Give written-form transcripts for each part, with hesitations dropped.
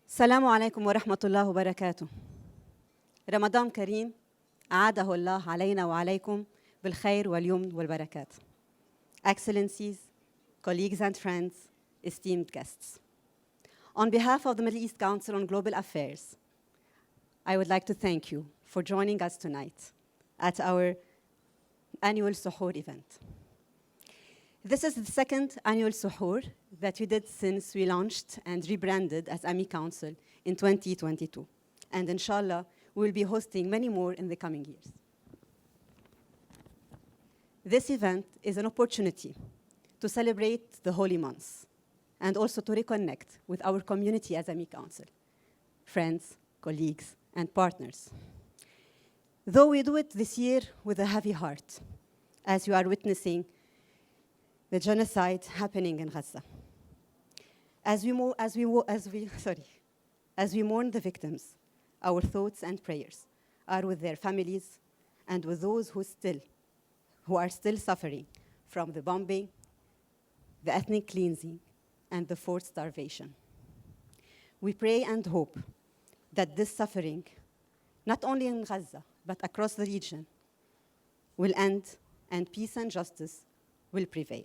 السلام عليكم ورحمة الله وبركاته. رمضان كريم أعاده الله علينا وعليكم بالخير واليمن والبركات. Excellencies, colleagues and friends, esteemed guests. On behalf of the Middle East Council on Global Affairs, I would like to thank you for joining us tonight at our annual Suhoor event. This is the second annual Suhoor that we did since we launched and rebranded as AMI Council in 2022. And inshallah, we will be hosting many more in the coming years. This event is an opportunity to celebrate the holy months and also to reconnect with our community as AMI Council, friends, colleagues, and partners. Though we do it this year with a heavy heart, as you are witnessing the genocide happening in Gaza. As we mourn the victims, our thoughts and prayers are with their families and with those who are still suffering from the bombing, the ethnic cleansing, and the forced starvation. We pray and hope that this suffering, not only in Gaza, but across the region, will end and peace and justice will prevail.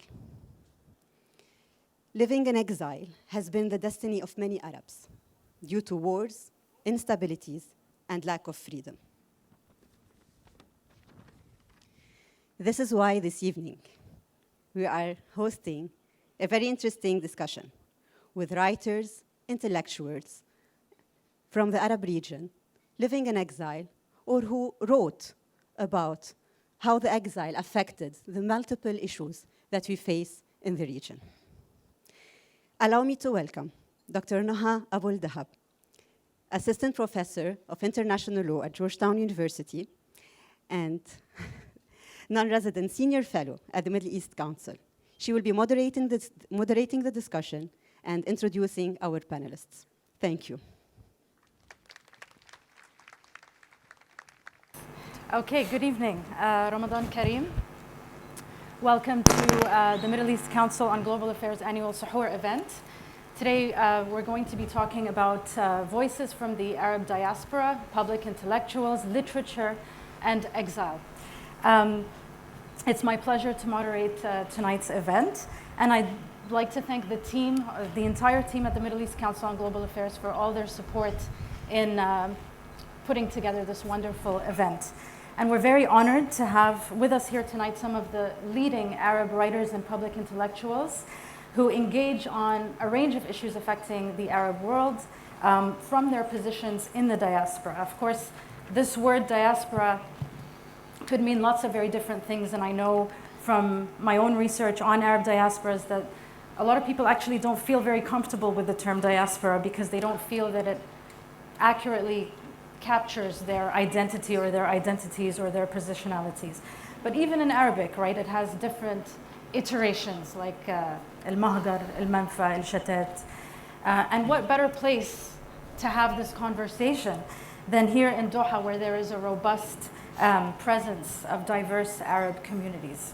Living in exile has been the destiny of many Arabs due to wars, instabilities, and lack of freedom. This is why this evening we are hosting a very interesting discussion with writers, intellectuals from the Arab region living in exile or who wrote about how the exile affected the multiple issues that we face in the region. Allow me to welcome Dr. Noha Abuldahab, Assistant Professor of International Law at Georgetown University and non-resident Senior Fellow at the Middle East Council. She will be moderating the discussion and introducing our panelists. Thank you. Okay, good evening. Ramadan Kareem. Welcome to the Middle East Council on Global Affairs annual Suhoor event. Today, we're going to be talking about voices from the Arab diaspora, public intellectuals, literature, and exile. It's my pleasure to moderate tonight's event, and I'd like to thank the team, the entire team at the Middle East Council on Global Affairs for all their support in putting together this wonderful event. And we're very honored to have with us here tonight some of the leading Arab writers and public intellectuals who engage on a range of issues affecting the Arab world from their positions in the diaspora. Of course, this word diaspora could mean lots of very different things, and I know from my own research on Arab diasporas that a lot of people actually don't feel very comfortable with the term diaspora because they don't feel that it accurately captures their identity or their identities or their positionalities. But even in Arabic, right, it has different iterations like al-mahgar, al-manfa, al-shatat. And what better place to have this conversation than here in Doha, where there is a robust presence of diverse Arab communities.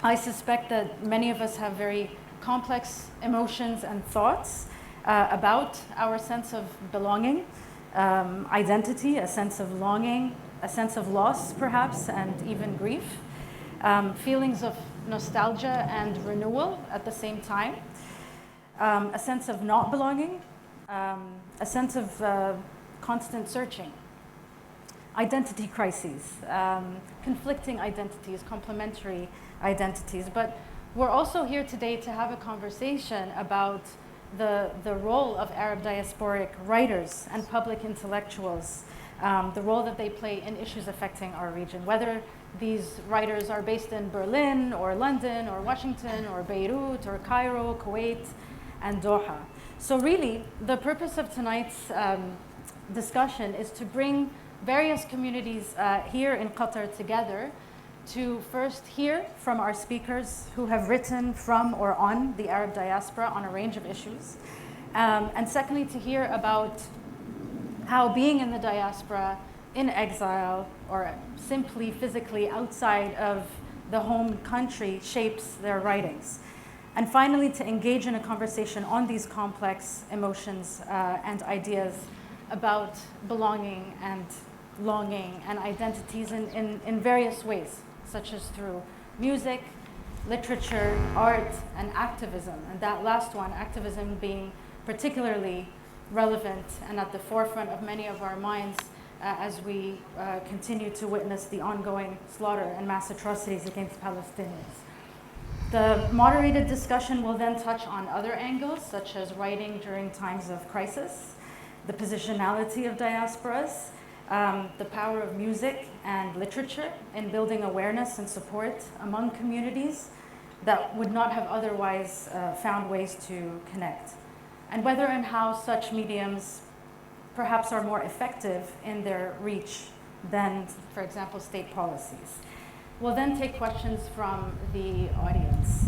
I suspect that many of us have very complex emotions and thoughts about our sense of belonging, identity, a sense of longing, a sense of loss perhaps, and even grief, feelings of nostalgia and renewal at the same time, a sense of not belonging, a sense of constant searching, identity crises, conflicting identities, complementary identities. But we're also here today to have a conversation about the role of Arab diasporic writers and public intellectuals, the role that they play in issues affecting our region, whether these writers are based in Berlin or London or Washington or Beirut or Cairo, Kuwait, and Doha. So really, the purpose of tonight's discussion is to bring various communities here in Qatar together to first hear from our speakers who have written from or on the Arab diaspora on a range of issues. And secondly, to hear about how being in the diaspora, in exile, or simply physically outside of the home country shapes their writings. And finally, to engage in a conversation on these complex emotions and ideas about belonging and longing and identities in various ways, such as through music, literature, art, and activism. And that last one, activism, being particularly relevant and at the forefront of many of our minds as we continue to witness the ongoing slaughter and mass atrocities against Palestinians. The moderated discussion will then touch on other angles, such as writing during times of crisis, the positionality of diasporas, the power of music and literature in building awareness and support among communities that would not have otherwise found ways to connect, and whether and how such mediums perhaps are more effective in their reach than, for example, state policies. We'll then take questions from the audience.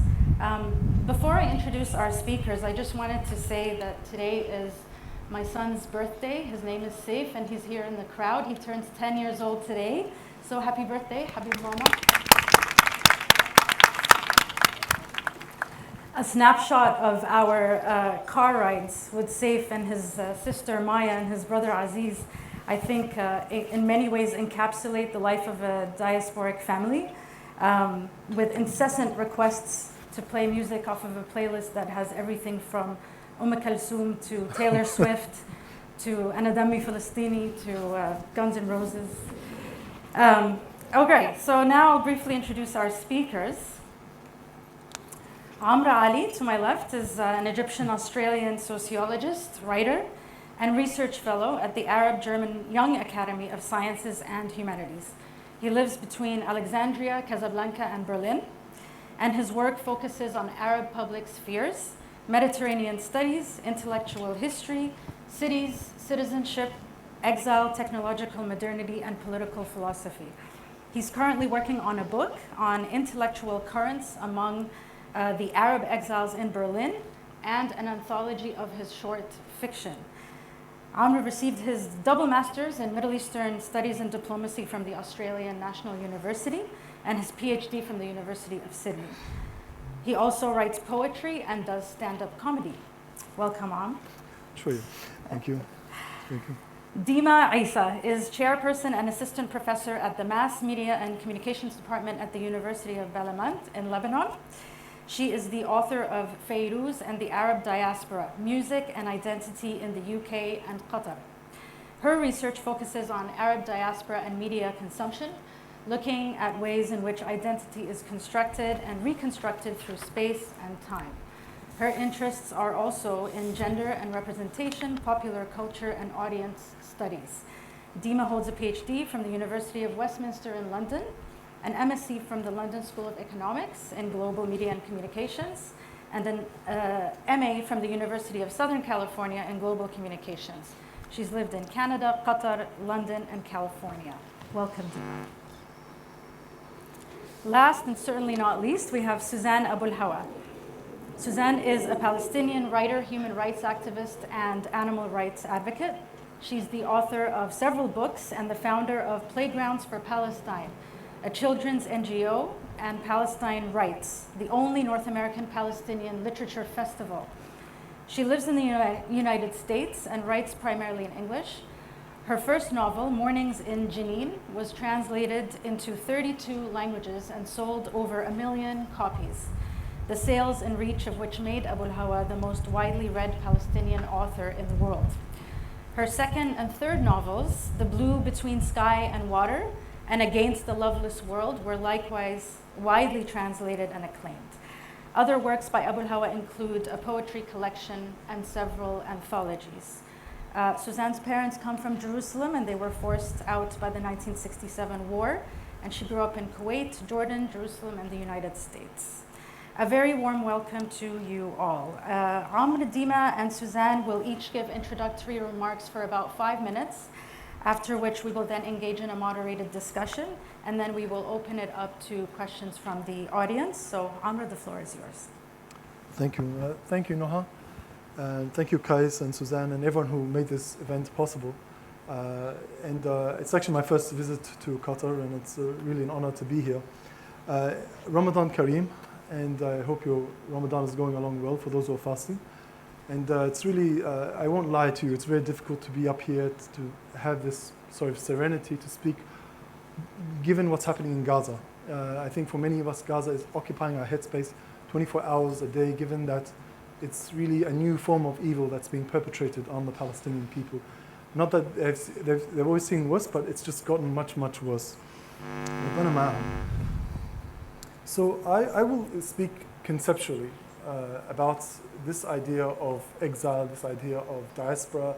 Before I introduce our speakers, I just wanted to say that today is my son's birthday. His name is Saif, and he's here in the crowd. He turns 10 years old today. So happy birthday, Habib Mama. A snapshot of our car rides with Saif and his sister Maya and his brother Aziz, I think in many ways encapsulate the life of a diasporic family, with incessant requests to play music off of a playlist that has everything from Kulthum to Taylor Swift to Ana Dammi Falastini to Guns N' Roses. Okay, so now I'll briefly introduce our speakers. Amra Ali, to my left, is an Egyptian-Australian sociologist, writer, and research fellow at the Arab-German Young Academy of Sciences and Humanities. He lives between Alexandria, Casablanca, and Berlin, and his work focuses on Arab public spheres, Mediterranean studies, intellectual history, cities, citizenship, exile, technological modernity, and political philosophy. He's currently working on a book on intellectual currents among the Arab exiles in Berlin and an anthology of his short fiction. Amr received his double master's in Middle Eastern Studies and Diplomacy from the Australian National University and his PhD from the University of Sydney. He also writes poetry and does stand-up comedy. Welcome, Amr. Sure. Thank you. Thank you. Dima Isa is chairperson and assistant professor at the Mass Media and Communications Department at the University of Balamand in Lebanon. She is the author of Fayrouz and the Arab Diaspora, Music and Identity in the UK and Qatar. Her research focuses on Arab diaspora and media consumption, looking at ways in which identity is constructed and reconstructed through space and time. Her interests are also in gender and representation, popular culture, and audience studies. Dima holds a PhD from the University of Westminster in London, an MSc from the London School of Economics in Global Media and Communications, and an MA from the University of Southern California in Global Communications. She's lived in Canada, Qatar, London, and California. Welcome. Last and certainly not least, we have Suzanne Abul Hawa. Suzanne is a Palestinian writer, human rights activist, and animal rights advocate. She's the author of several books and the founder of Playgrounds for Palestine, a children's NGO, and Palestine Writes, the only North American Palestinian literature festival. She lives in the United States and writes primarily in English. Her first novel, Mornings in Jenin, was translated into 32 languages and sold over 1 million copies, the sales and reach of which made Abul Hawa the most widely read Palestinian author in the world. Her second and third novels, The Blue Between Sky and Water and Against the Loveless World, were likewise widely translated and acclaimed. Other works by Abul Hawa include a poetry collection and several anthologies. Suzanne's parents come from Jerusalem, and they were forced out by the 1967 war, and she grew up in Kuwait, Jordan, Jerusalem, and the United States. A very warm welcome to you all. Amr, Dima, and Suzanne will each give introductory remarks for about 5 minutes, after which we will then engage in a moderated discussion, and then we will open it up to questions from the audience. So, Amr, the floor is yours. Thank you. Thank you, Noha. And thank you, Kais and Suzanne and everyone who made this event possible. It's actually my first visit to Qatar, and it's really an honor to be here. Ramadan Kareem, and I hope your Ramadan is going along well for those who are fasting. And it's really, I won't lie to you, it's very difficult to be up here to have this sort of serenity to speak, given what's happening in Gaza. I think for many of us, Gaza is occupying our headspace 24 hours a day, given that it's really a new form of evil that's being perpetrated on the Palestinian people. Not that they've always seen worse, but it's just gotten much, much worse. So I will speak conceptually about this idea of exile, this idea of diaspora.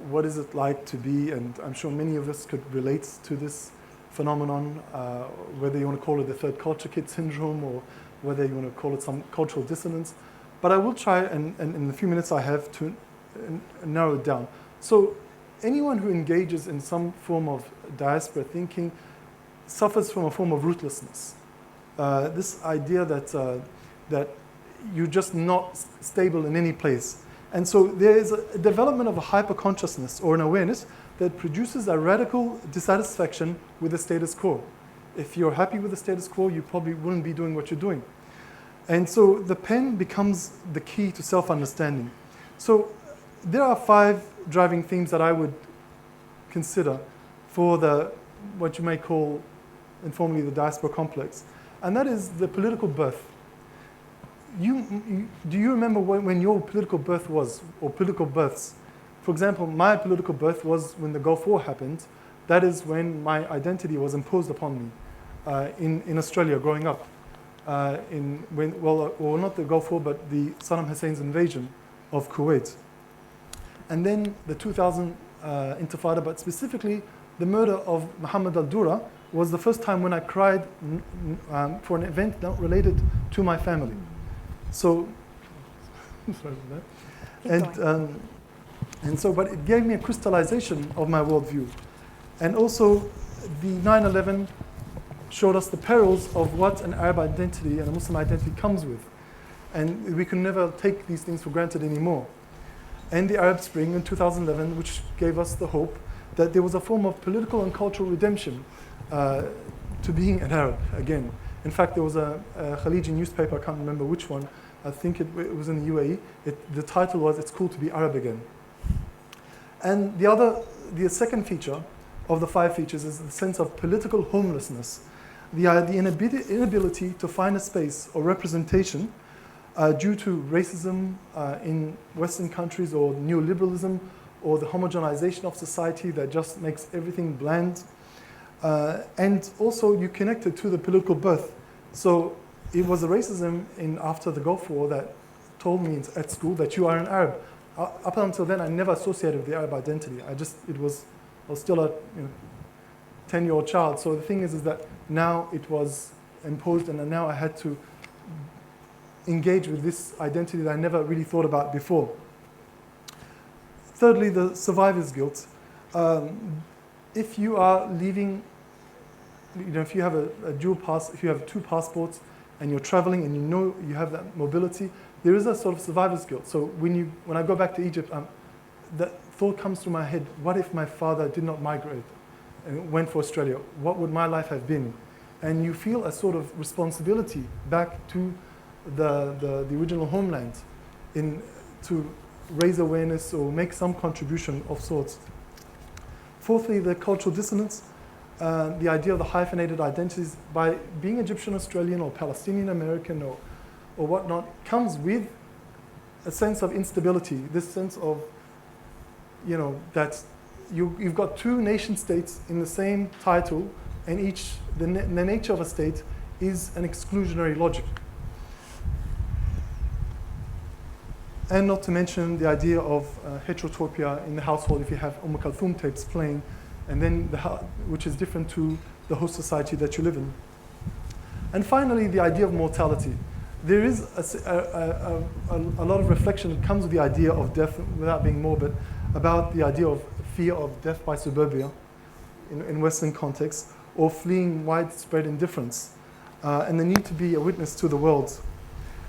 What is it like to be, and I'm sure many of us could relate to this phenomenon, whether you want to call it the third culture kid syndrome or whether you want to call it some cultural dissonance. But I will try, and in the few minutes I have, to narrow it down. So anyone who engages in some form of diaspora thinking suffers from a form of rootlessness. This idea that you're just not stable in any place. And so there is a development of a hyper-consciousness or an awareness that produces a radical dissatisfaction with the status quo. If you're happy with the status quo, you probably wouldn't be doing what you're doing. And so the pen becomes the key to self-understanding. So there are 5 driving themes that I would consider for what you may call informally the diaspora complex. And that is the political birth. Do you remember when your political birth was, or political births? For example, my political birth was when the Gulf War happened. That is when my identity was imposed upon me in Australia growing up. Not the Gulf War, but the Saddam Hussein's invasion of Kuwait. And then the 2000 Intifada, but specifically the murder of Muhammad al-Dura was the first time when I cried for an event not related to my family. So, sorry about that. But it gave me a crystallization of my worldview. And also, the 9/11 showed us the perils of what an Arab identity and a Muslim identity comes with. And we can never take these things for granted anymore. And the Arab Spring in 2011, which gave us the hope that there was a form of political and cultural redemption to being an Arab again. In fact, there was a Khaliji newspaper, I can't remember which one, I think it was in the UAE. The title was, "It's Cool to Be Arab Again." And the second feature of the 5 features is the sense of political homelessness, the inability to find a space or representation due to racism in Western countries or neoliberalism or the homogenization of society that just makes everything bland. And also you connect it to the political birth. So it was the racism after the Gulf War that told me at school that you are an Arab. Up until then, I never associated with the Arab identity. I was still a 10-year-old child. So the thing is that now it was imposed, and now I had to engage with this identity that I never really thought about before. Thirdly, the survivor's guilt. If you are leaving, if you have a dual pass, if you have 2 passports and you're traveling and you know you have that mobility, there is a sort of survivor's guilt. So when I go back to Egypt, that thought comes through my head: what if my father did not migrate and went for Australia? What would my life have been? And you feel a sort of responsibility back to the original homeland to raise awareness or make some contribution of sorts. Fourthly, the cultural dissonance, the idea of the hyphenated identities. By being Egyptian Australian or Palestinian American or whatnot, comes with a sense of instability, this sense of, that you've got 2 nation states in the same title, and the nature of a state is an exclusionary logic. And not to mention the idea of heterotopia in the household if you have Kulthum tapes playing, and then which is different to the host society that you live in. And finally, the idea of mortality. There is a lot of reflection that comes with the idea of death, without being morbid, about the idea of fear of death by suburbia in Western contexts, or fleeing widespread indifference, and the need to be a witness to the world.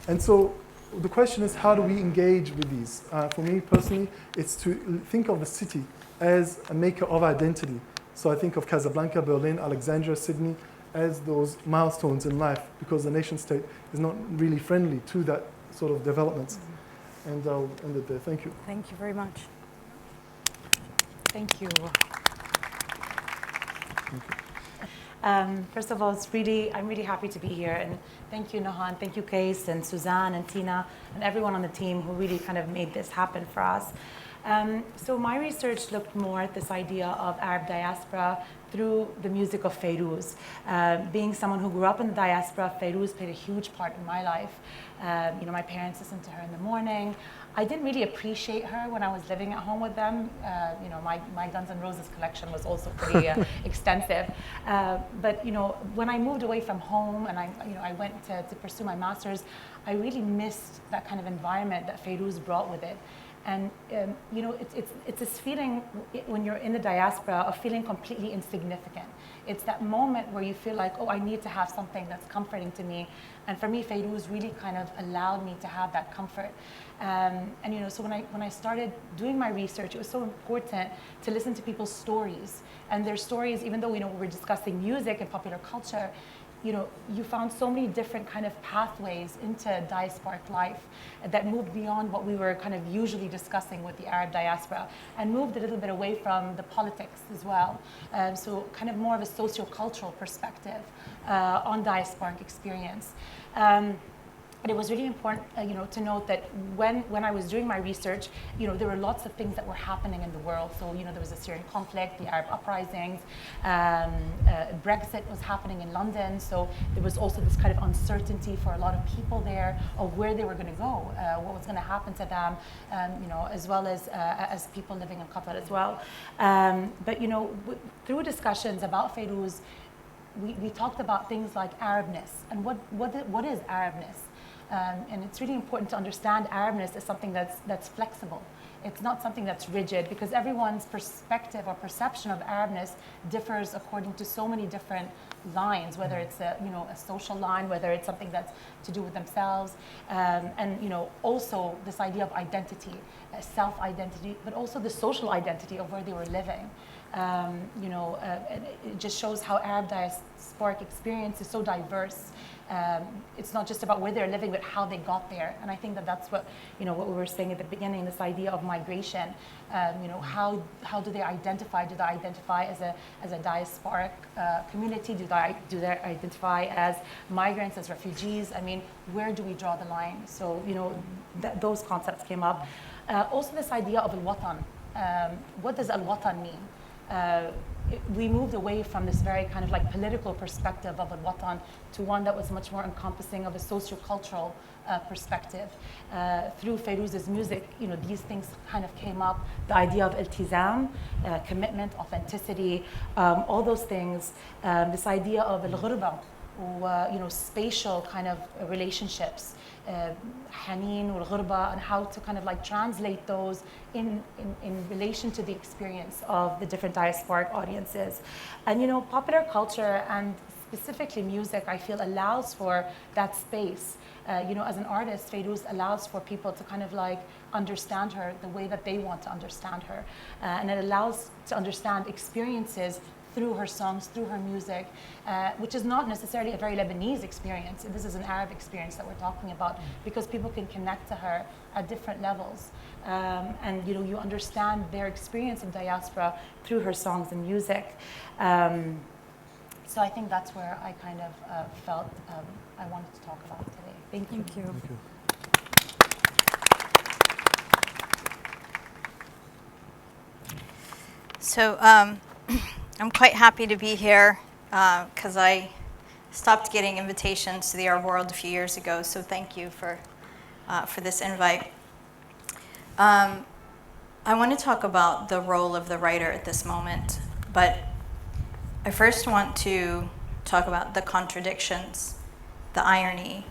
And so the question is, how do we engage with these? For me personally, it's to think of the city as a maker of identity. So I think of Casablanca, Berlin, Alexandria, Sydney as those milestones in life, because the nation state is not really friendly to that sort of developments. And I'll end it there. Thank you. Thank you very much. Thank you. First of all, I'm really happy to be here, and thank you, Nahan, thank you, Kais, and Suzanne, and Tina, and everyone on the team who really kind of made this happen for us. So my research looked more at this idea of Arab diaspora through the music of Fayrouz. Being someone who grew up in the diaspora, Fayrouz played a huge part in my life. My parents listened to her in the morning. I didn't really appreciate her when I was living at home with them. My Guns N' Roses collection was also pretty extensive. But when I moved away from home and I went to pursue my master's, I really missed that kind of environment that Fayrouz brought with it. And it's this feeling when you're in the diaspora of feeling completely insignificant. It's that moment where you feel like, oh, I need to have something that's comforting to me. And for me, Fayrouz really kind of allowed me to have that comfort. So when I started doing my research, it was so important to listen to people's stories. And their stories, even though we're discussing music and popular culture, you found so many different kind of pathways into diasporic life that moved beyond what we were kind of usually discussing with the Arab diaspora, and moved a little bit away from the politics as well. So kind of more of a sociocultural perspective on diasporic experience. But it was really important, to note that when I was doing my research, there were lots of things that were happening in the world. So, there was the Syrian conflict, the Arab uprisings, Brexit was happening in London. So there was also this kind of uncertainty for a lot of people there of where they were going to go, what was going to happen to them, as well as people living in Qatar as well. But through discussions about Fayrouz, we talked about things like Arabness and what is Arabness. And it's really important to understand Arabness as something that's flexible. It's not something that's rigid, because everyone's perspective or perception of Arabness differs according to so many different lines, whether it's a social line, whether it's something that's to do with themselves, and also this idea of identity, self-identity, but also the social identity of where they were living. It just shows how Arab diasporic experience is so diverse. It's not just about where they're living, but how they got there. And I think that's what what we were saying at the beginning, this idea of migration. How do they identify? Do they identify as a diasporic community? Do they identify as migrants, as refugees? I mean, where do we draw the line? So those concepts came up. Also, this idea of al-watan. What does al-watan mean? We moved away from this very kind of like political perspective of al-watan to one that was much more encompassing of a sociocultural perspective. Through Fayrouz's music, these things kind of came up. The idea of iltizam, commitment, authenticity, all those things. This idea of al-ghurba, spatial kind of relationships. Haneen or ghurba, and how to kind of like translate those in relation to the experience of the different diasporic audiences. And popular culture and specifically music, I feel, allows for that space. As an artist, Fayrouz allows for people to kind of like understand her the way that they want to understand her. And it allows to understand experiences through her songs, through her music, which is not necessarily a very Lebanese experience. This is an Arab experience that we're talking about, because people can connect to her at different levels. And you understand their experience of diaspora through her songs and music. So I think that's where I kind of felt I wanted to talk about today. Thank you. Thank you. Thank you. So I'm quite happy to be here because I stopped getting invitations to the Arab world a few years ago. So thank you for this invite. I want to talk about the role of the writer at this moment, but I first want to talk about the contradictions, the irony,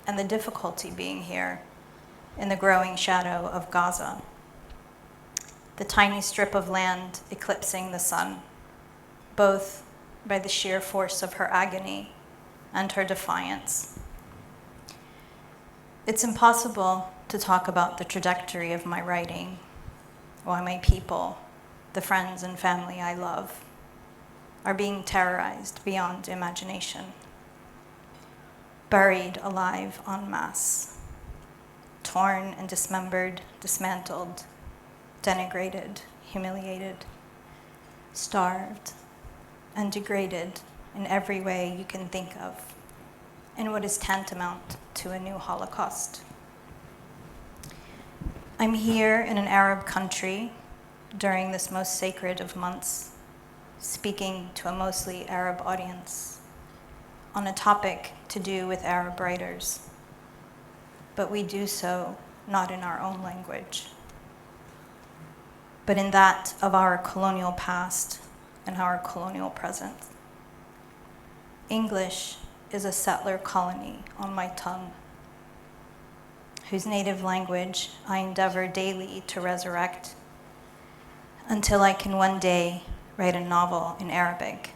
and the difficulty being here in the growing shadow of Gaza. The tiny strip of land eclipsing the sun, both by the sheer force of her agony and her defiance. It's impossible to talk about the trajectory of my writing, or my people, the friends and family I love. are being terrorized beyond imagination, buried alive en masse, torn and dismembered, dismantled, denigrated, humiliated, starved, and degraded in every way you can think of, in what is tantamount to a new Holocaust. I'm here in an Arab country during this most sacred of months, speaking to a mostly Arab audience on a topic to do with Arab writers, but we do so not in our own language, but in that of our colonial past and our colonial present. English is a settler colony on my tongue, whose native language I endeavor daily to resurrect until I can one day write a novel in Arabic,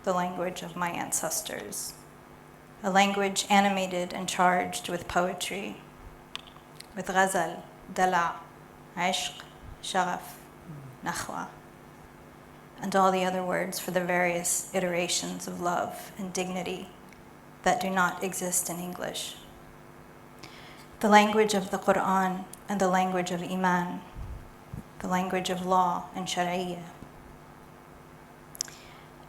the language of my ancestors, a language animated and charged with poetry, with ghazal, dala, ishq, sharaf, nakhwa, and all the other words for the various iterations of love and dignity that do not exist in English. The language of the Quran and the language of Iman, the language of law and Shari'ah.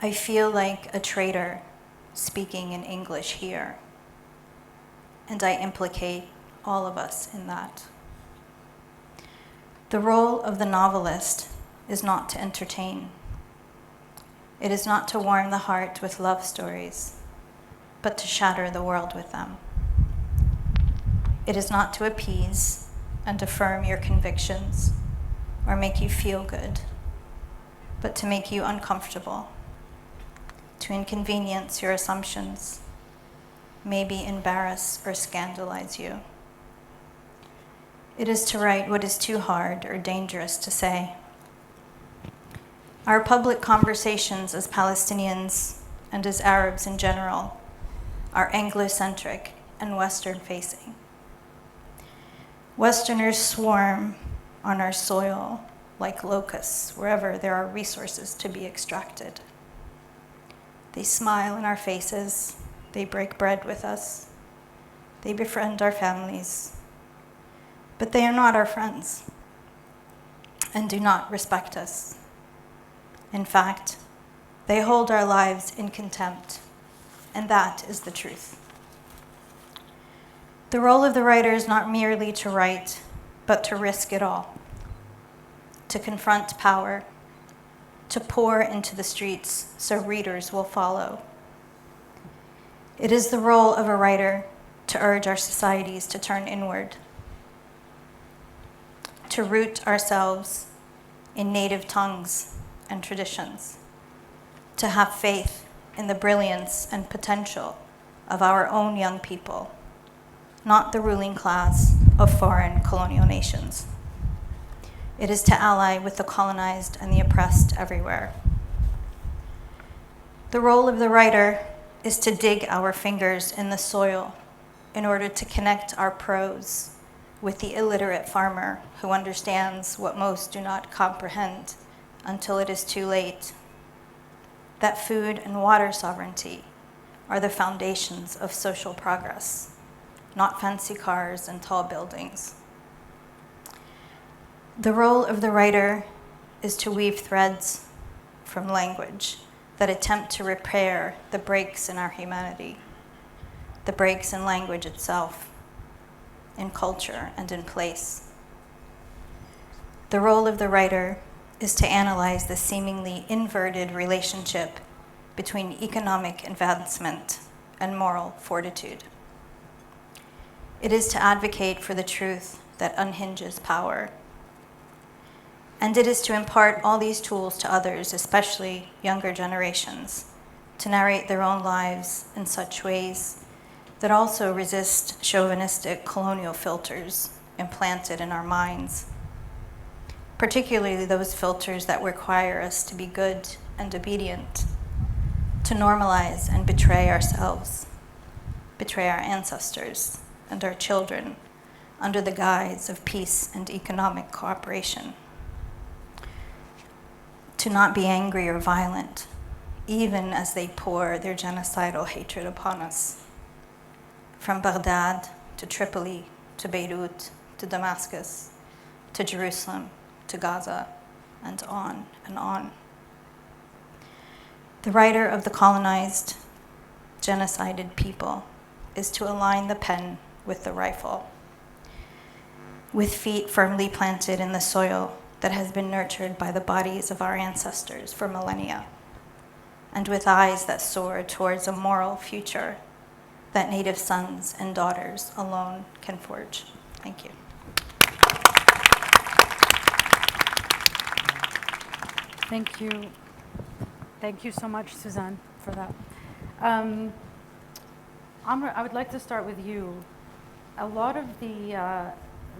I feel like a traitor speaking in English here, and I implicate all of us in that. The role of the novelist is not to entertain. It is not to warm the heart with love stories, but to shatter the world with them. It is not to appease and affirm your convictions or make you feel good, but to make you uncomfortable, to inconvenience your assumptions, maybe embarrass or scandalize you. It is to write what is too hard or dangerous to say. Our public conversations as Palestinians and as Arabs in general are Anglo-centric and Western-facing. Westerners swarm on our soil like locusts wherever there are resources to be extracted. They smile in our faces, they break bread with us, they befriend our families, but they are not our friends and do not respect us. In fact, they hold our lives in contempt, and that is the truth. The role of the writer is not merely to write, but to risk it all, to confront power, to pour into the streets so readers will follow. It is the role of a writer to urge our societies to turn inward, to root ourselves in native tongues and traditions, to have faith in the brilliance and potential of our own young people, not the ruling class of foreign colonial nations. It is to ally with the colonized and the oppressed everywhere. The role of the writer is to dig our fingers in the soil in order to connect our prose with the illiterate farmer who understands what most do not comprehend until it is too late, that food and water sovereignty are the foundations of social progress, not fancy cars and tall buildings. The role of the writer is to weave threads from language that attempt to repair the breaks in our humanity, the breaks in language itself, in culture and in place. The role of the writer is to analyze the seemingly inverted relationship between economic advancement and moral fortitude. It is to advocate for the truth that unhinges power. And it is to impart all these tools to others, especially younger generations, to narrate their own lives in such ways that also resist chauvinistic colonial filters implanted in our minds, particularly those filters that require us to be good and obedient, to normalize and betray ourselves, betray our ancestors and our children under the guise of peace and economic cooperation. To not be angry or violent, even as they pour their genocidal hatred upon us. From Baghdad to Tripoli to Beirut to Damascus to Jerusalem to Gaza and on and on. The writer of the colonized, genocided people is to align the pen with the rifle, with feet firmly planted in the soil that has been nurtured by the bodies of our ancestors for millennia, and with eyes that soar towards a moral future that native sons and daughters alone can forge. Thank you. Thank you. Thank you so much, Suzanne, for that. Amr, I would like to start with you. A lot of the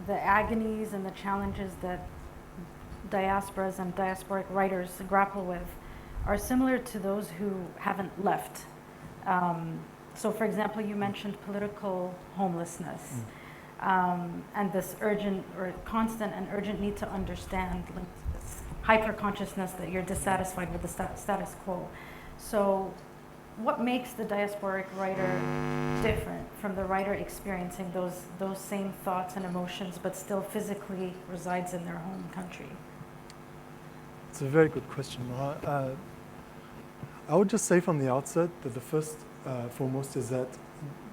agonies and the challenges that diasporas and diasporic writers grapple with are similar to those who haven't left. So, for example, you mentioned political homelessness and this urgent or constant and urgent need to understand, like this hyper-consciousness that you're dissatisfied with the status quo. So what makes the diasporic writer different from the writer experiencing those same thoughts and emotions but still physically resides in their home country? It's a very good question. I would just say from the outset that the first foremost is that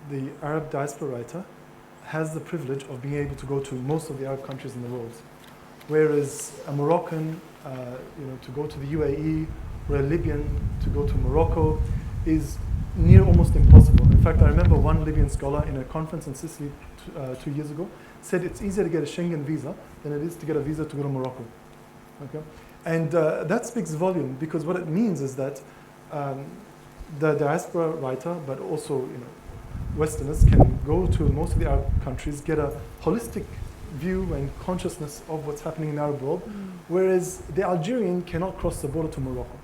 the Arab diaspora writer has the privilege of being able to go to most of the Arab countries in the world, whereas a Moroccan, to go to the UAE, or a Libyan to go to Morocco is near almost impossible. In fact, I remember one Libyan scholar in a conference in Sicily 2 years ago said it's easier to get a Schengen visa than it is to get a visa to go to Morocco. Okay? And that speaks volume, because what it means is that the diaspora writer, but also Westerners, can go to most of the Arab countries, get a holistic view and consciousness of what's happening in the Arab world, whereas the Algerian cannot cross the border to Morocco.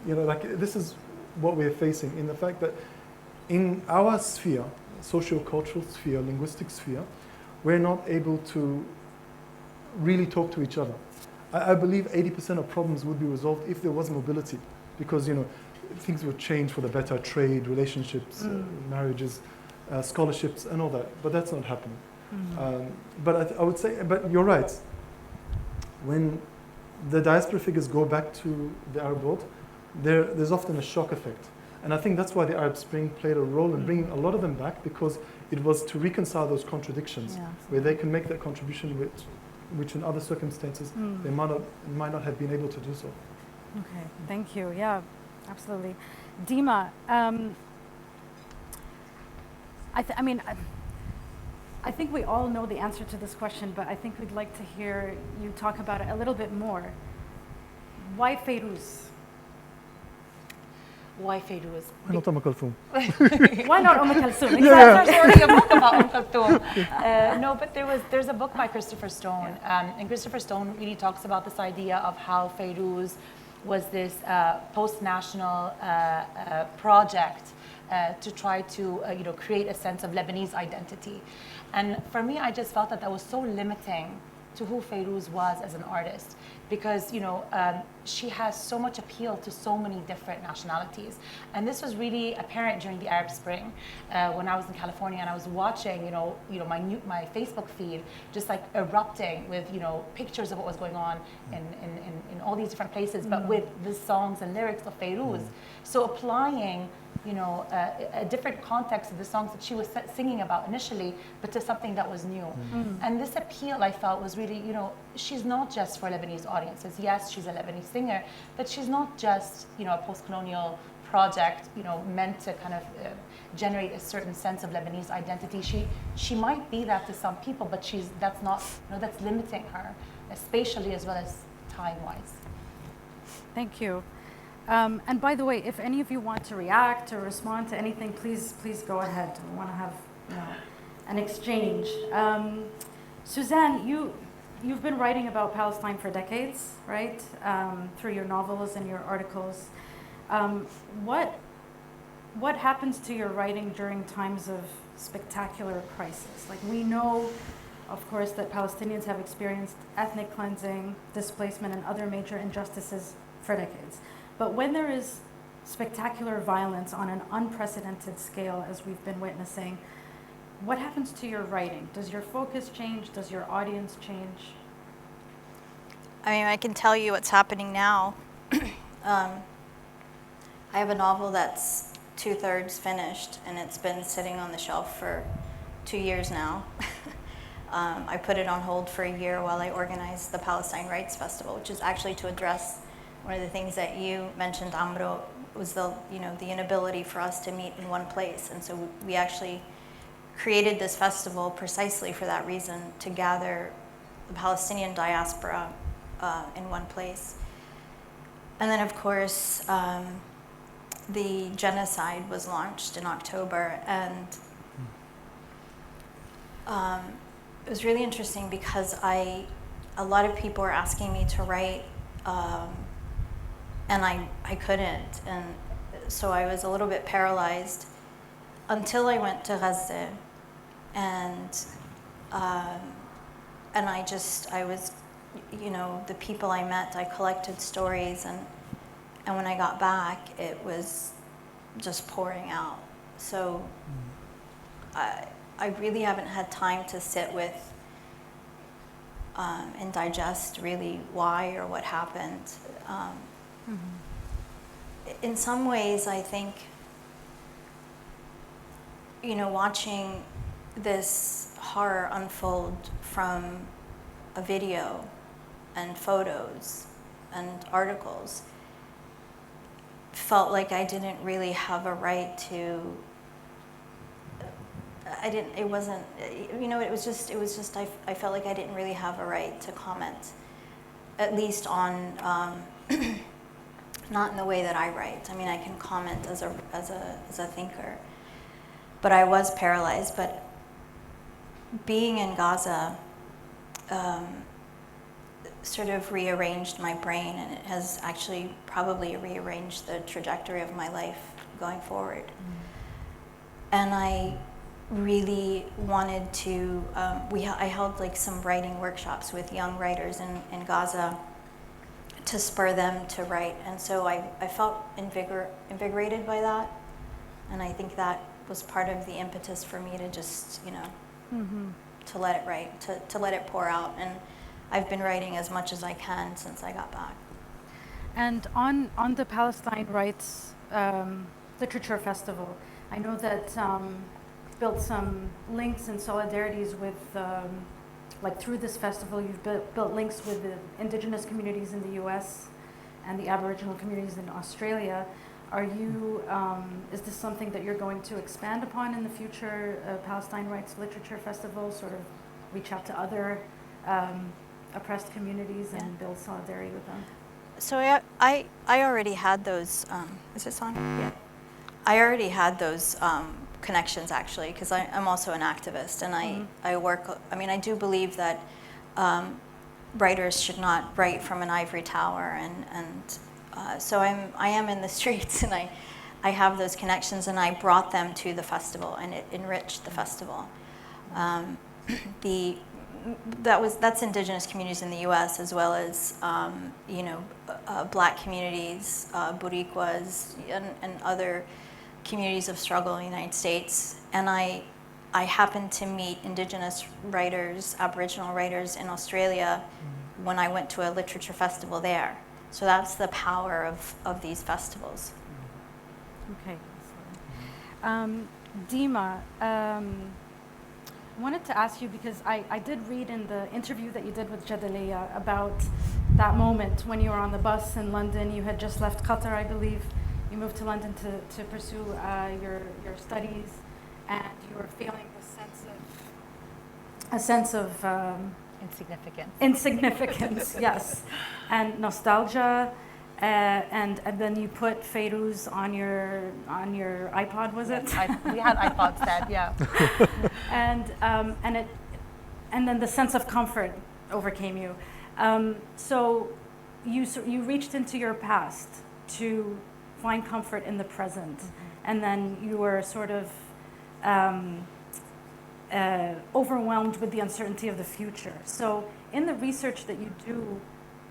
This is what we're facing, in the fact that in our sphere, socio-cultural sphere, linguistic sphere, we're not able to really talk to each other. I believe 80% of problems would be resolved if there was mobility, because things would change for the better: trade, relationships, marriages, scholarships, and all that. But that's not happening. But I would say, but you're right. When the diaspora figures go back to the Arab world, there's often a shock effect. And I think that's why the Arab Spring played a role in bringing a lot of them back, because it was to reconcile those contradictions, where they can make that contribution which in other circumstances they might not have been able to do so. Okay, thank you. Yeah, absolutely. Dima, I think we all know the answer to this question, but I think we'd like to hear you talk about it a little bit more. Why Fayrouz? Why Fayrouz? Why not Kulthum? Why not Kulthum? There's already a book about Kulthum. No, but there's a book by Christopher Stone, and Christopher Stone really talks about this idea of how Fayrouz was this post-national project to try to create a sense of Lebanese identity. And for me, I just felt that was so limiting to who Fayrouz was as an artist, because she has so much appeal to so many different nationalities. And this was really apparent during the Arab Spring when I was in California, and I was watching my Facebook feed just like erupting with pictures of what was going on in all these different places, but with the songs and lyrics of Fayrouz. So applying a different context of the songs that she was singing about initially, but to something that was new. And this appeal, I felt, was really, she's not just for Lebanese audiences. Yes, she's a Lebanese singer, but she's not just, a post-colonial project, meant to kind of generate a certain sense of Lebanese identity. She might be that to some people, but that's not, that's limiting her, spatially as well as time-wise. Thank you. And by the way, if any of you want to react or respond to anything, please go ahead. We want to have an exchange. Suzanne, you've been writing about Palestine for decades, right? Through your novels and your articles. What happens to your writing during times of spectacular crisis? Like, we know, of course, that Palestinians have experienced ethnic cleansing, displacement, and other major injustices for decades. But when there is spectacular violence on an unprecedented scale as we've been witnessing, what happens to your writing? Does your focus change? Does your audience change? I mean, I can tell you what's happening now. I have a novel that's 2/3 finished, and it's been sitting on the shelf for 2 years now. I put it on hold for a year while I organized the Palestine Rights Festival, which is actually to address one of the things that you mentioned, Amro, was the inability for us to meet in one place. And so we actually created this festival precisely for that reason, to gather the Palestinian diaspora in one place. And then, of course, the genocide was launched in October, and it was really interesting because a lot of people were asking me to write, and I couldn't, and so I was a little bit paralyzed until I went to Gaza, and I was, the people I met, I collected stories, and when I got back, it was just pouring out. So I really haven't had time to sit with and digest really why or what happened. In some ways, I think, watching this horror unfold from a video and photos and articles felt like I didn't really have a right to. It was just, I felt like I didn't really have a right to comment, at least on, not in the way that I write. I mean, I can comment as a thinker, but I was paralyzed. But being in Gaza sort of rearranged my brain, and it has actually probably rearranged the trajectory of my life going forward. And I really wanted to, I held like some writing workshops with young writers in Gaza to spur them to write. And so I felt invigorated by that. And I think that was part of the impetus for me to just, to let it write, to let it pour out. And I've been writing as much as I can since I got back. And on the Palestine Rights Literature Festival, I know that built some links and solidarities with, like through this festival, you've built links with the indigenous communities in the US and the Aboriginal communities in Australia. Are you, is this something that you're going to expand upon in the future, Palestine Rights Literature Festival, sort of reach out to other oppressed communities and build solidarity with them? So I already had those, is this on? Yeah. I already had those connections, actually, because I'm also an activist, and I work, I do believe that writers should not write from an ivory tower, and so I am in the streets, and I have those connections, and I brought them to the festival, and it enriched the festival. That's indigenous communities in the U.S. as well as Black communities, Boricuas, and other communities of struggle in the United States. And I happened to meet indigenous writers, Aboriginal writers in Australia when I went to a literature festival there. So that's the power of these festivals. Okay. Dima, I wanted to ask you, because I did read in the interview that you did with Jadaliya about that moment when you were on the bus in London. You had just left Qatar, I believe. You moved to London to pursue your studies, and you were feeling a sense of insignificance, yes, and nostalgia, and then you put Feiruz on your iPod, was it? We had iPods then, yeah. And then the sense of comfort overcame you. So you reached into your past to find comfort in the present, and then you were sort of overwhelmed with the uncertainty of the future. So in the research that you do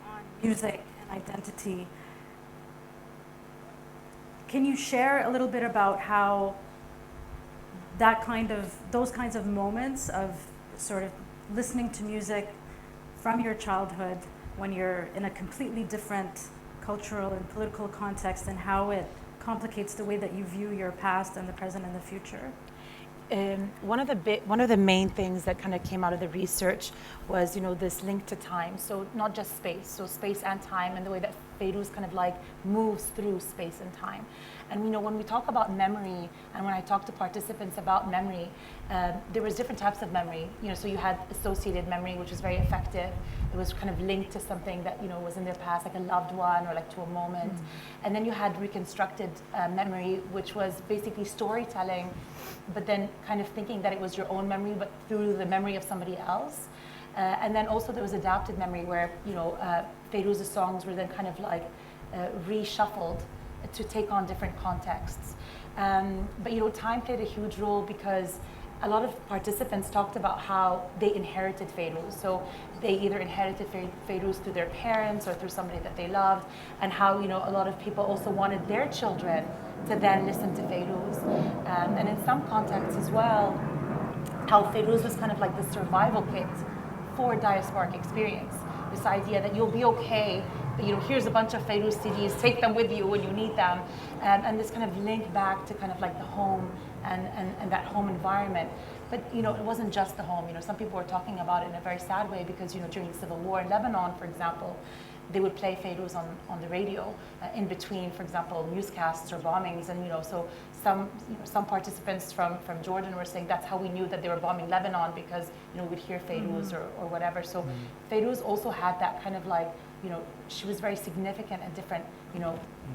on music and identity, can you share a little bit about how those kinds of moments of sort of listening to music from your childhood when you're in a completely different cultural and political context, and how it complicates the way that you view your past and the present and the future? One of the main things that kind of came out of the research was, this link to time. So not just space, so space and time, and the way that Fairuz kind of like moves through space and time. And when we talk about memory, and when I talk to participants about memory, there was different types of memory. So you had associated memory, which was very effective. It was kind of linked to something that was in their past, like a loved one or like to a moment. And then you had reconstructed memory, which was basically storytelling, but then kind of thinking that it was your own memory, but through the memory of somebody else. And then also there was adapted memory, where Fairuz's songs were then kind of like reshuffled to take on different contexts. But time played a huge role, because a lot of participants talked about how they inherited Fairuz. So they either inherited Fairuz through their parents or through somebody that they loved, and how a lot of people also wanted their children to then listen to Fairuz. And in some contexts as well, how Fairuz was kind of like the survival kit for diasporic experience. This idea that you'll be okay, that here's a bunch of Fairuz CDs, take them with you when you need them, and this kind of link back to kind of like the home and that home environment. But it wasn't just the home. Some people were talking about it in a very sad way, because during the civil war in Lebanon, for example, they would play Fairuz on the radio in between, for example, newscasts or bombings, and so some participants from Jordan were saying that's how we knew that they were bombing Lebanon, because we'd hear Fairuz or whatever. So Fairuz also had that kind of like, she was very significant at different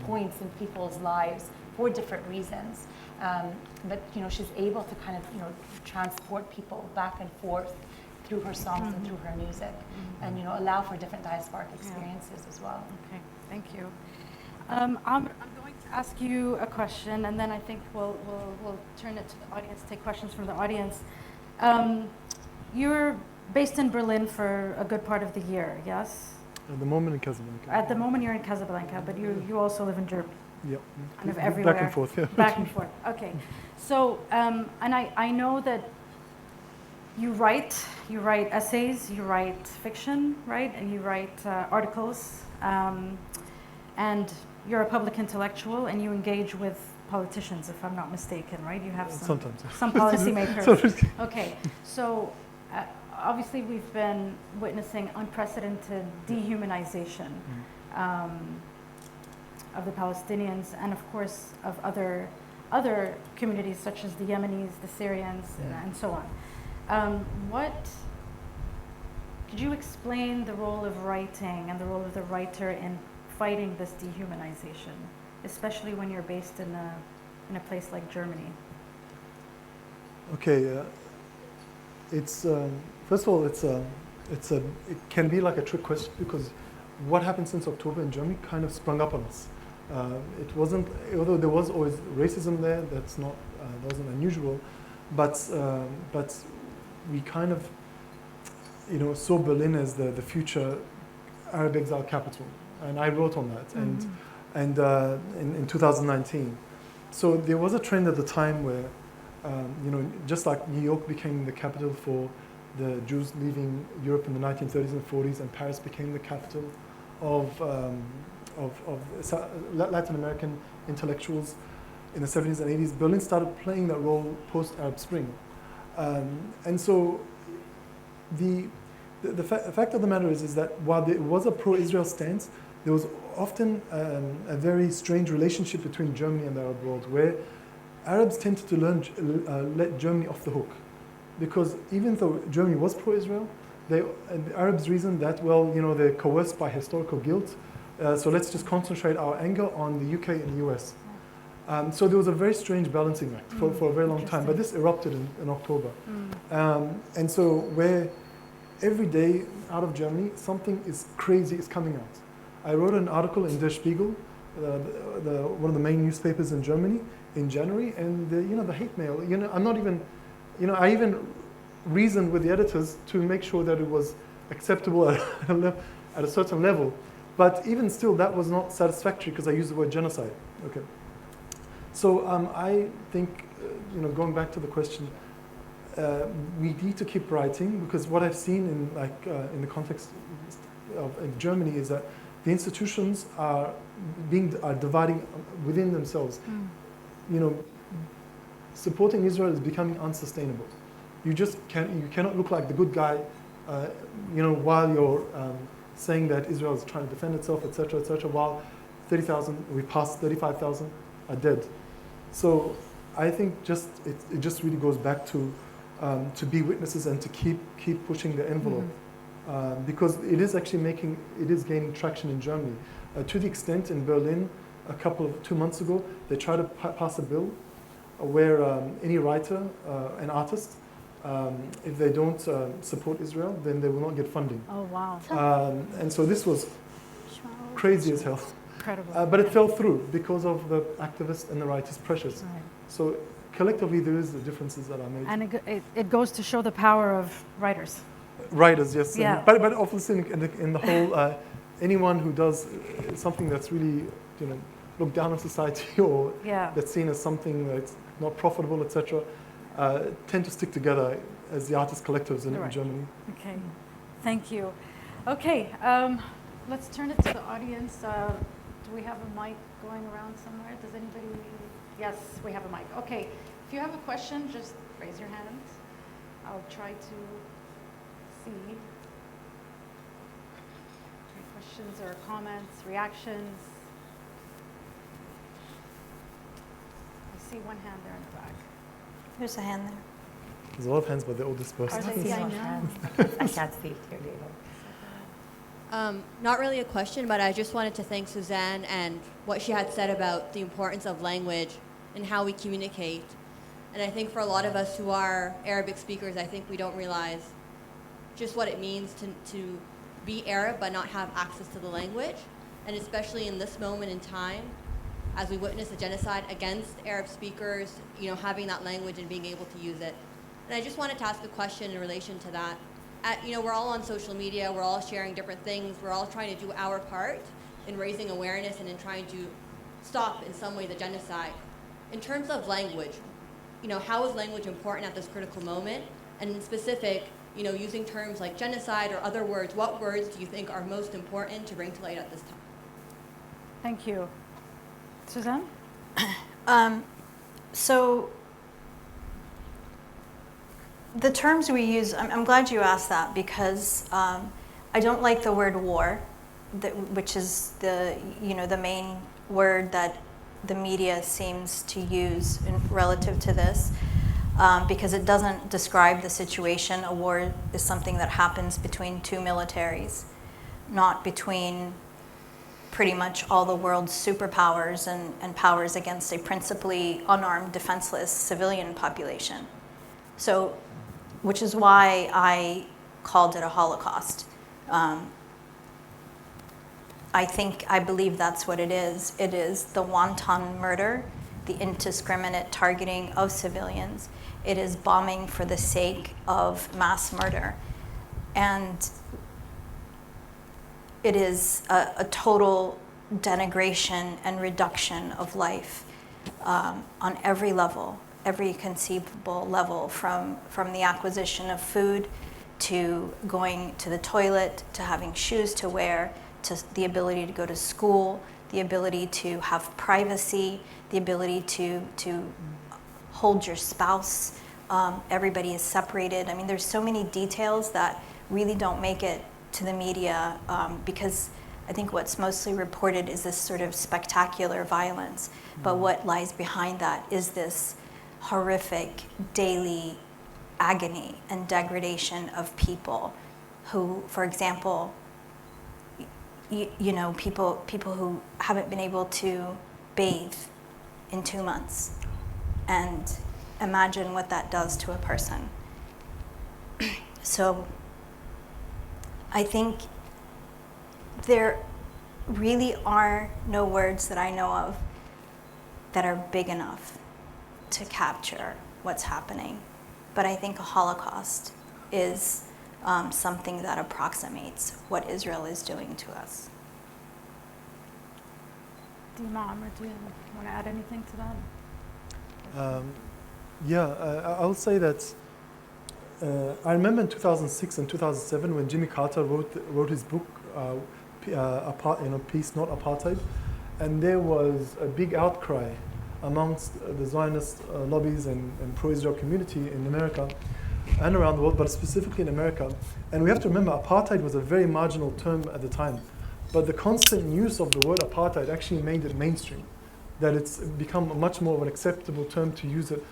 points in people's lives for different reasons. But she's able to kind of transport people back and forth through her songs and through her music, and allow for different diasporic experiences as well. Okay, thank you. I'm going to ask you a question, and then I think we'll turn it to the audience, take questions from the audience. You're based in Berlin for a good part of the year, yes? At the moment in Casablanca. At the moment you're in Casablanca, but you also live in Germany. Yep. Kind of everywhere. Back and forth, yeah. Back and forth. Okay. So, and I know that you write essays, you write fiction, right? And you write articles, and you're a public intellectual, and you engage with politicians, if I'm not mistaken, right? You have sometimes some policymakers. Okay. So, obviously, we've been witnessing unprecedented dehumanization of the Palestinians, and of course of other communities such as the Yemenis, the Syrians, and so on. Could you explain the role of writing and the role of the writer in fighting this dehumanization, especially when you're based in a place like Germany? Okay, it's first of all, it can be like a trick question, because what happened since October in Germany kind of sprung up on us. It wasn't, although there was always racism there, that wasn't unusual, but we kind of saw Berlin as the future Arab exile capital, and I wrote on that, and in 2019. So there was a trend at the time where just like New York became the capital for the Jews leaving Europe in the 1930s and 40s, and Paris became the capital of Latin American intellectuals in the 70s and 80s, Berlin started playing that role post-Arab Spring. And so the fact of the matter is that while there was a pro-Israel stance, there was often a very strange relationship between Germany and the Arab world, where Arabs tended to let Germany off the hook. Because even though Germany was pro-Israel, the Arabs reasoned that, well, they're coerced by historical guilt, so let's just concentrate our anger on the UK and the US. So there was a very strange balancing act for a very long time, but this erupted in October. And so where every day out of Germany, something crazy is coming out. I wrote an article in Der Spiegel, one of the main newspapers in Germany, in January, and the hate mail, I'm not even, I even reasoned with the editors to make sure that it was acceptable at a certain level. But even still, that was not satisfactory, because I used the word genocide. Okay. So I think, going back to the question, we need to keep writing, because what I've seen in the context of Germany is that the institutions are dividing within themselves. Supporting Israel is becoming unsustainable. You cannot look like the good guy, while you're saying that Israel is trying to defend itself, etc., while 30,000, we passed 35,000 are dead. So I think it just really goes back to be witnesses and to keep pushing the envelope, because it is gaining traction in Germany, to the extent in Berlin 2 months ago they tried to pass a bill where any writer, an artist, if they don't support Israel, then they will not get funding. Oh, wow. And so this was crazy as hell. Incredible. But it fell through because of the activists and the writers' pressures. Right. So collectively, there is the differences that are made. And it goes to show the power of writers. Writers, yes. Yeah. But obviously, in the whole, anyone who does something that's really, looked down on society or that's seen as something that's not profitable, etc., tend to stick together as the artist collectives in Germany. Okay, thank you. Okay, let's turn it to the audience. Do we have a mic going around somewhere? Does anybody? Yes, we have a mic. Okay, if you have a question, just raise your hand. I'll try to see. Any questions or comments, reactions? I see one hand there in the back. There's a hand there. There's a lot of hands, but they're all dispersed. Are they? I know. I can't see it here, David. Not really a question, but I just wanted to thank Suzanne and what she had said about the importance of language and how we communicate. And I think for a lot of us who are Arabic speakers, I think we don't realize just what it means to be Arab but not have access to the language. And especially in this moment in time, as we witness a genocide against Arab speakers, having that language and being able to use it. And I just wanted to ask a question in relation to that. We're all on social media, we're all sharing different things, we're all trying to do our part in raising awareness and in trying to stop in some way the genocide. In terms of language, how is language important at this critical moment? And in specific, using terms like genocide or other words, what words do you think are most important to bring to light at this time? Thank you. Suzanne? So the terms we use, I'm glad you asked that, because I don't like the word war, which is the main word that the media seems to use relative to this, because it doesn't describe the situation. A war is something that happens between two militaries, not between pretty much all the world's superpowers and powers against a principally unarmed, defenseless civilian population. So, which is why I called it a Holocaust. I believe that's what it is. It is the wanton murder, the indiscriminate targeting of civilians. It is bombing for the sake of mass murder. And it is a total denigration and reduction of life on every level, every conceivable level, from the acquisition of food to going to the toilet, to having shoes to wear, to the ability to go to school, the ability to have privacy, the ability to hold your spouse. Everybody is separated. I mean, there's so many details that really don't make it to the media, because I think what's mostly reported is this sort of spectacular violence. But what lies behind that is this horrific daily agony and degradation of people who, for example, people who haven't been able to bathe in 2 months. And imagine what that does to a person. So I think there really are no words that I know of that are big enough to capture what's happening. But I think a Holocaust is something that approximates what Israel is doing to us. Do you want to add anything to that? I'll say that I remember in 2006 and 2007 when Jimmy Carter wrote his book, Peace, Not Apartheid, and there was a big outcry amongst the Zionist lobbies and pro-Israel community in America and around the world, but specifically in America. And we have to remember, apartheid was a very marginal term at the time, but the constant use of the word apartheid actually made it mainstream, that it's become much more of an acceptable term to use it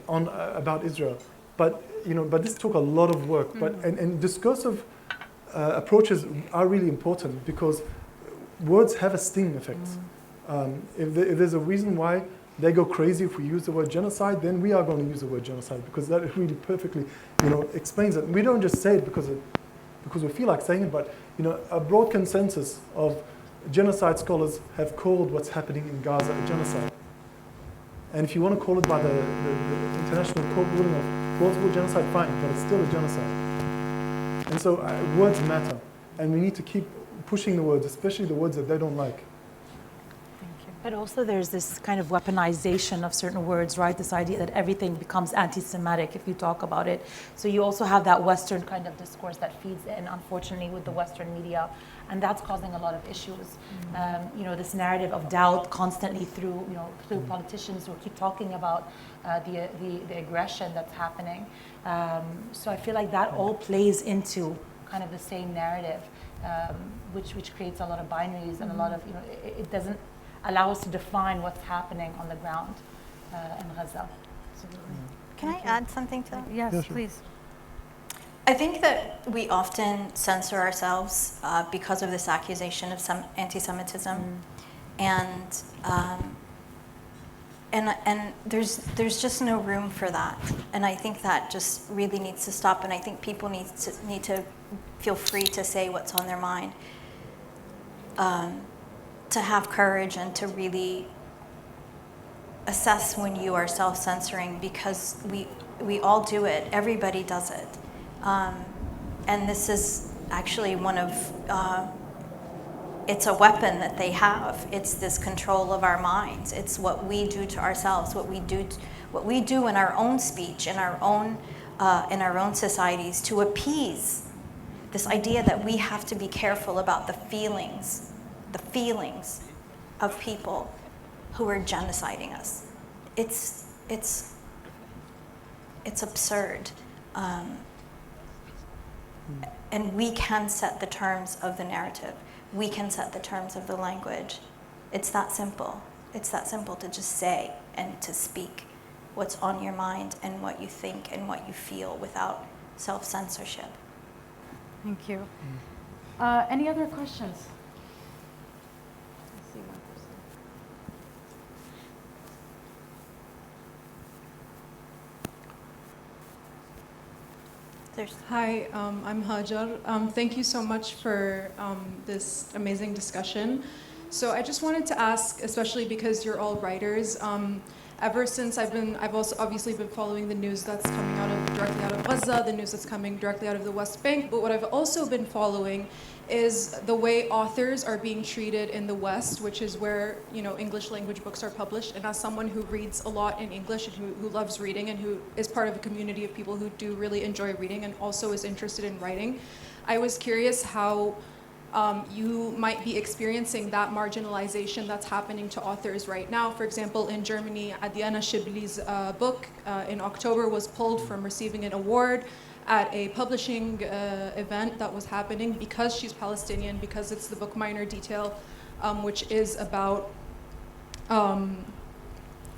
about Israel. But this took a lot of work. And discursive approaches are really important because words have a sting effect. If there's a reason why they go crazy if we use the word genocide, then we are going to use the word genocide because that really perfectly, explains it. We don't just say it because we feel like saying it, but a broad consensus of genocide scholars have called what's happening in Gaza a genocide. And if you want to call it by the international court ruling of plausible genocide, fine, but it's still a genocide. And so words matter, and we need to keep pushing the words, especially the words that they don't like. But also there's this kind of weaponization of certain words, right? This idea that everything becomes anti-Semitic if you talk about it. So you also have that Western kind of discourse that feeds in, unfortunately, with the Western media. And that's causing a lot of issues. This narrative of doubt constantly through politicians who keep talking about the aggression that's happening. So I feel like that all plays into kind of the same narrative, which creates a lot of binaries and a lot of, it doesn't allow us to define what's happening on the ground in Gaza. Absolutely. Can I add something to that? Yes, Yeah, sure. please. I think that we often censor ourselves because of this accusation of some anti-Semitism, and there's just no room for that. And I think that just really needs to stop. And I think people need to feel free to say what's on their mind, to have courage and to really assess when you are self-censoring, because we all do it. Everybody does it. And this is actually one of, it's a weapon that they have. It's this control of our minds. It's what we do to ourselves, what we do in our own speech, in our own societies, to appease this idea that we have to be careful about the feelings of people who are genociding us. It's absurd. And we can set the terms of the narrative. We can set the terms of the language. It's that simple. It's that simple to just say and to speak what's on your mind and what you think and what you feel without self-censorship. Thank you. Any other questions? Let's see one person. Hi, I'm Hajar. Thank you so much for this amazing discussion. So I just wanted to ask, especially because you're all writers, ever since I've also obviously been following the news that's coming directly out of Gaza, the news that's coming directly out of the West Bank, but what I've also been following is the way authors are being treated in the West, which is where English language books are published. And as someone who reads a lot in English and who loves reading and who is part of a community of people who do really enjoy reading and also is interested in writing, I was curious how you might be experiencing that marginalization that's happening to authors right now. For example, in Germany, Adiana Shibli's book in October was pulled from receiving an award at a publishing event that was happening because she's Palestinian, because it's the book Minor Detail, which is about,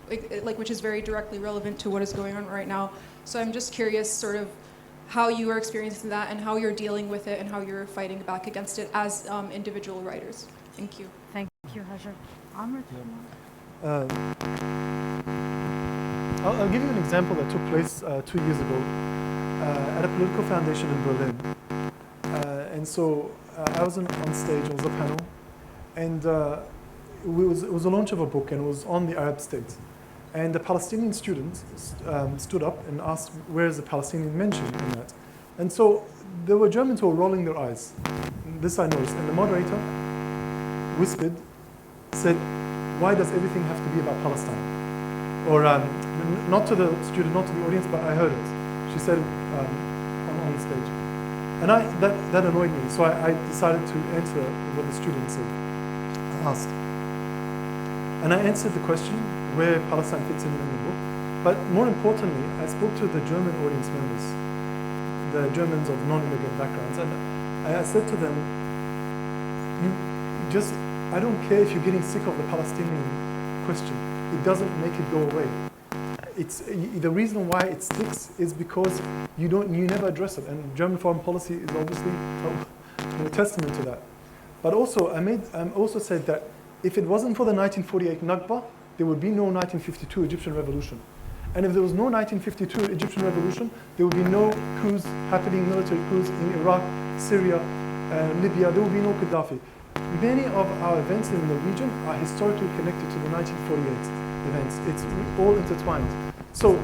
which is very directly relevant to what is going on right now. So I'm just curious sort of how you are experiencing that and how you're dealing with it and how you're fighting back against it as individual writers. Thank you. Thank you, Hajar. Amr? I'll give you an example that took place 2 years ago at a political foundation in Berlin. And so I was on stage, it was a panel, and it was a launch of a book, and it was on the Arab states. And the Palestinian student stood up and asked, where is the Palestinian mentioned in that? And so there were Germans who were rolling their eyes. This I noticed. And the moderator whispered, said, why does everything have to be about Palestine? or not to the student, not to the audience, but I heard it. She said it on the stage. And that annoyed me, so I decided to answer what the student said, asked. And I answered the question, where Palestine fits in the book. But more importantly, I spoke to the German audience members, the Germans of non-immigrant backgrounds, and I said to them, I don't care if you're getting sick of the Palestinian question. It doesn't make it go away. The reason why it sticks is because you never address it, and German foreign policy is obviously a testament to that. But also, I also said that if it wasn't for the 1948 Nakba, there would be no 1952 Egyptian revolution. And if there was no 1952 Egyptian revolution, there would be no coups happening, military coups in Iraq, Syria, Libya. There would be no Gaddafi. Many of our events in the region are historically connected to the 1948 events. It's all intertwined. So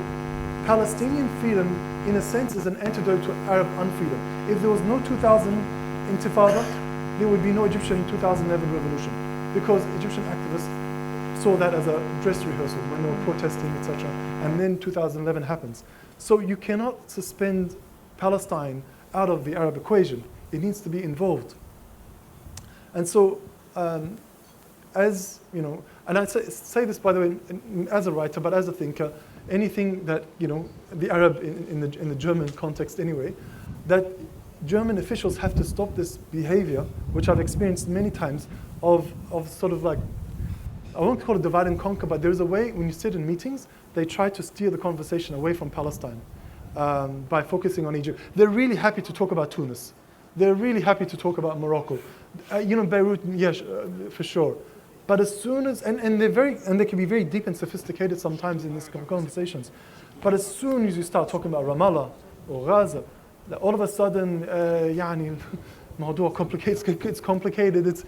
Palestinian freedom, in a sense, is an antidote to Arab unfreedom. If there was no 2000 Intifada, there would be no Egyptian 2011 revolution, because Egyptian activists saw that as a dress rehearsal when they were protesting, etc. And then 2011 happens. So you cannot suspend Palestine out of the Arab equation. It needs to be involved. And so, as you know, and I say this, by the way, as a writer, but as a thinker, anything that, you know, the Arab in the German context anyway, that German officials have to stop this behavior, which I've experienced many times, of sort of like, I won't call it divide and conquer, but there's a way when you sit in meetings, they try to steer the conversation away from Palestine by focusing on Egypt. They're really happy to talk about Tunis. They're really happy to talk about Morocco. You know, Beirut, yes, for sure. But as soon as, and they can be very deep and sophisticated sometimes in these conversations. But as soon as you start talking about Ramallah or Gaza, all of a sudden, الموضوع it's complicated. It's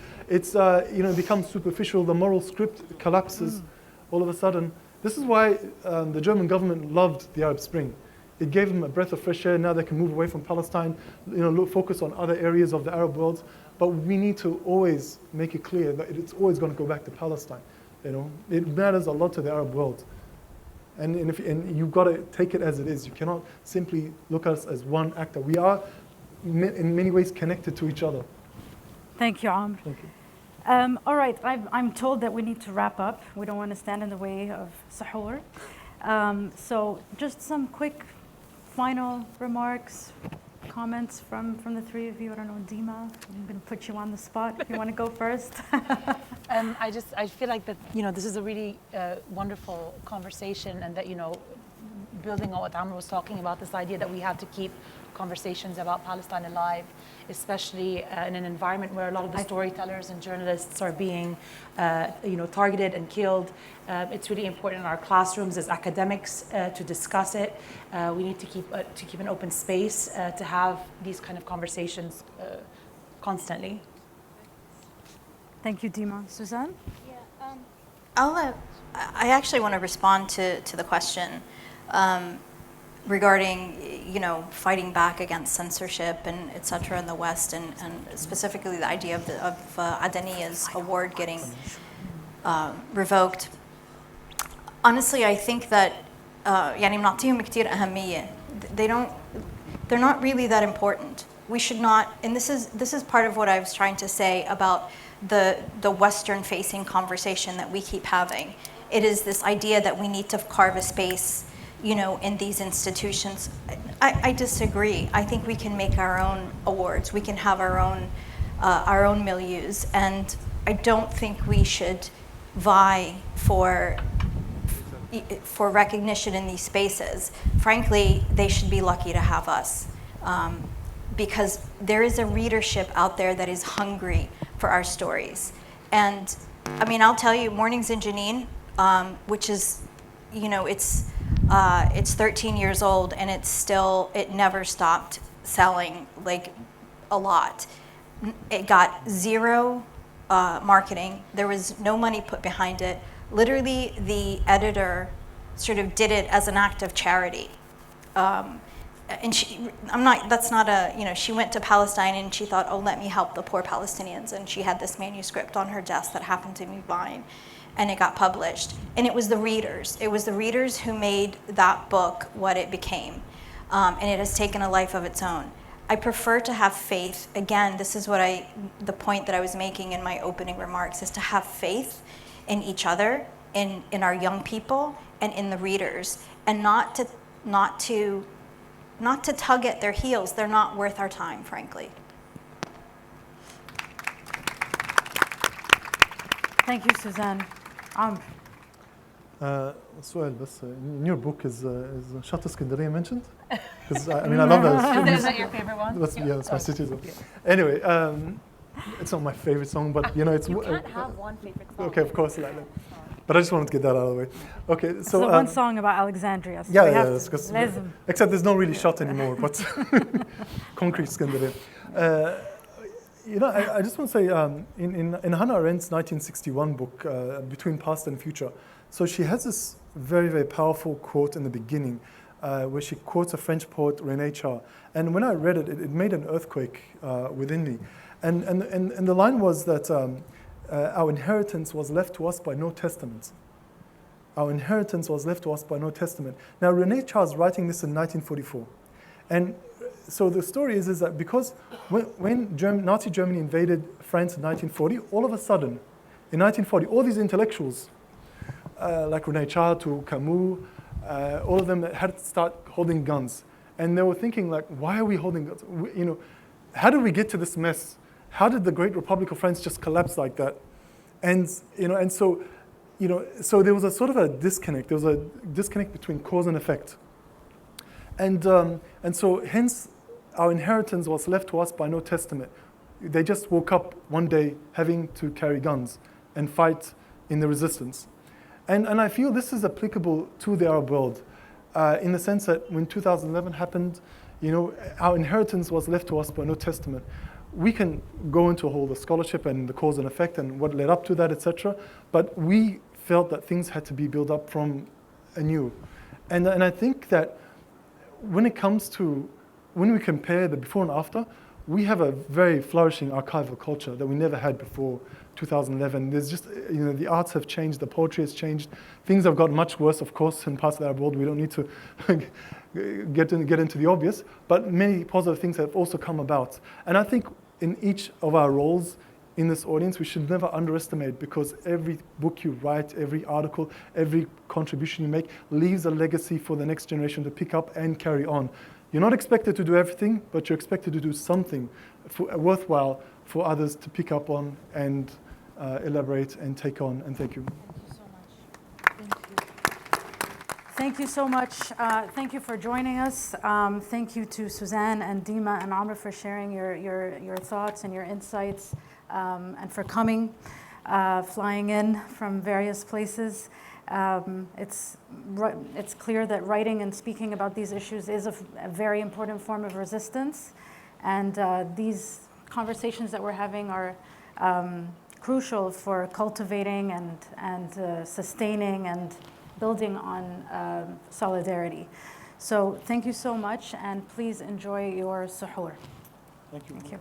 you know, it becomes superficial. The moral script collapses all of a sudden. This is why the German government loved the Arab Spring. It gave them a breath of fresh air. Now they can move away from Palestine, you know, focus on other areas of the Arab world. But we need to always make it clear that it's always going to go back to Palestine. You know, it matters a lot to the Arab world. And you've got to take it as it is. You cannot simply look at us as one actor. We are, in many ways, connected to each other. Thank you, Amr. Thank you. All right, I'm told that we need to wrap up. We don't want to stand in the way of Suhoor. So just some quick final remarks, comments from the three of you. I don't know, Dima, I'm going to put you on the spot if you want to go first. I feel like that, you know, this is a really wonderful conversation, and that, you know, building on what Amr was talking about, this idea that we have to keep conversations about Palestine alive, especially in an environment where a lot of the storytellers and journalists are being, you know, targeted and killed. It's really important in our classrooms as academics to discuss it. We need to keep an open space to have these kind of conversations constantly. Thank you, Dima. Suzanne? Yeah, I actually want to respond to the question regarding, you know, fighting back against censorship and et cetera in the West, and specifically the idea of Adaniya's award getting revoked. Honestly, I think that يعني بنعطيهم كتير أهمية. They're not really that important. We should not, and this is part of what I was trying to say about the Western-facing conversation that we keep having. It is this idea that we need to carve a space, you know, in these institutions. I disagree. I think we can make our own awards. We can have our own milieus, and I don't think we should vie for recognition in these spaces. Frankly, they should be lucky to have us, because there is a readership out there that is hungry for our stories. And I mean, I'll tell you, Mornings in Jenin, which is, you know, it's 13 years old, and it never stopped selling, like, a lot. It got zero marketing. There was no money put behind it. Literally, the editor sort of did it as an act of charity. And that's not a, you know, she went to Palestine and she thought, oh, let me help the poor Palestinians. And she had this manuscript on her desk that happened to be mine. and it got published. And it was the readers. It was the readers who made that book what it became. And it has taken a life of its own. I prefer to have faith. Again, this is the point that I was making in my opening remarks, is to have faith in each other, in our young people, and in the readers, and not to tug at their heels. They're not worth our time, frankly. Thank you, Suzanne. سؤال بس, in your book is شط اسكندرية mentioned? Because I mean I love that. Is that your favorite one? That's my city. Anyway, it's not my favorite song, but you know it's. You can't have one favorite song. Okay, of course, but I just wanted to get that out of the way. Okay, so So one song about Alexandria. So yeah, we have that's because لازم. except there's no really shot anymore, but concrete Skandinavian. You know, I just want to say in Hannah Arendt's 1961 book, Between Past and Future, so she has this very, very powerful quote in the beginning where she quotes a French poet, René Char. And when I read it, it made an earthquake within me. And the line was that our inheritance was left to us by no testament. Our inheritance was left to us by no testament. Now, René Char is writing this in 1944. And so the story is that because when Nazi Germany invaded France in 1940, all of a sudden, in 1940, all these intellectuals, like René Char to Camus, all of them had to start holding guns. And they were thinking, like, why are we holding guns? How did we get to this mess? How did the great Republic of France just collapse like that? And so there was a sort of a disconnect. There was a disconnect between cause and effect. And so hence our inheritance was left to us by no testament. They just woke up one day having to carry guns and fight in the resistance. And I feel this is applicable to the Arab world in the sense that when 2011 happened, our inheritance was left to us by no testament. We can go into a whole the scholarship and the cause and effect and what led up to that, etc. But we felt that things had to be built up from anew. And I think that when we compare the before and after, we have a very flourishing archival culture that we never had before 2011. There's just, the arts have changed, the poetry has changed. Things have got much worse, of course, in parts of the Arab world. We don't need to get into the obvious, but many positive things have also come about. And I think in each of our roles in this audience, we should never underestimate, because every book you write, every article, every contribution you make leaves a legacy for the next generation to pick up and carry on. You're not expected to do everything, but you're expected to do something worthwhile for others to pick up on and elaborate and take on. And thank you. Thank you so much. Thank you for joining us. Thank you to Suzanne and Dima and Amr for sharing your thoughts and your insights, and for coming, flying in from various places. It's clear that writing and speaking about these issues is a very important form of resistance, and these conversations that we're having are crucial for cultivating and sustaining and building on solidarity. So thank you so much, and please enjoy your suhoor. Thank you. Thank you.